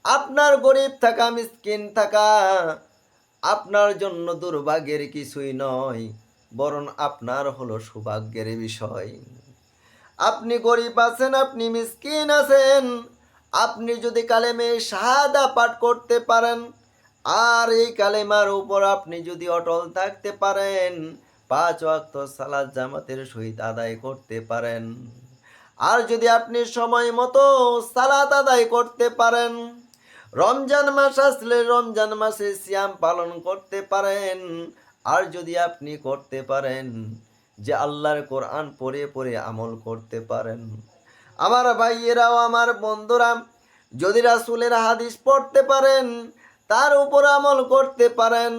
আপনার গরিব থাকা, মিসকিন থাকা আপনার জন্য দুর্ভাগ্যের কিছুই নয়, বরং আপনার হলো সৌভাগ্যের বিষয়। আপনি গরিব আছেন, আপনি মিসকিন আছেন, আপনি যদি কালেমে শাহাদা পাঠ করতে পারেন, আর এই কালেমার উপর আপনি যদি অটল থাকতে পারেন, 5 ওয়াক্ত সালাত জামাতের সহিত আদায় করতে পারেন, আর যদি আপনি সময় মতো সালাত আদায় করতে পারেন, রমজান মাস আসলে রমজান মাসে সিয়াম পালন করতে পারেন, আর যদি আপনি করতে পারেন যে আল্লাহর কোরআন পড়ে পড়ে আমল করতে পারেন, আমার ভাইয়েরাও আমার বন্ধুরা, যদি রাসূলের হাদিস পড়তে পারেন, তার উপর আমল করতে পারেন,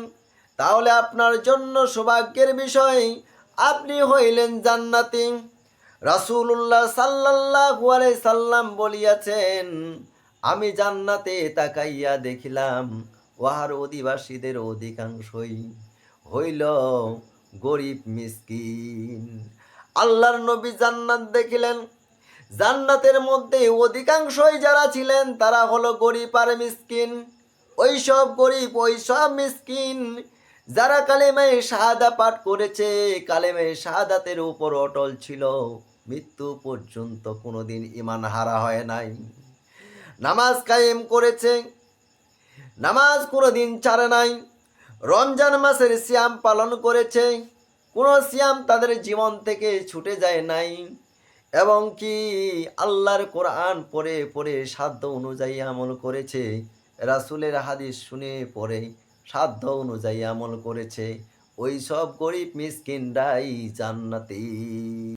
তাহলে আপনার জন্য সৌভাগ্যের বিষয়, আপনি হইলেন জান্নাতি। রাসূলুল্লাহ সাল্লাল্লাহু আলাইহি সাল্লাম বলিয়াছেন, আমি জান্নাতে তাকাইয়া দেখিলাম উহার অধিবাসীদের অধিকাংশই হইল গরিব মিসকিন। আল্লাহর নবী জান্নাত দেখিলেন, জান্নাতের মধ্যে অধিকাংশই যারা ছিলেন তারা হলো গরিব আর মিসকিন। ওই সব গরিব, ওই সব মিসকিন যারা কালেমায়ে শাহাদা পাঠ করেছে, কালেমায়ে শাহাদাতের উপর অটল ছিল, মৃত্যু পর্যন্ত কোনোদিন ঈমান হারা হয় নাই, নামাজ কায়েম করেছে, নামাজ কোনোদিন ছাড়ে নাই, রমজান মাসের সিয়াম পালন করেছে, কোনো সিয়াম তাদের জীবন থেকে ছুটে যায় নাই, এবং কি আল্লাহর কোরআন পড়ে পড়ে সাধ্য অনুযায়ী আমল করেছে, রাসূলের হাদিস শুনে পড়ে সাধ্য অনুযায়ী আমল করেছে, ওই সব গরিব মিসকিনরাই জান্নাতি।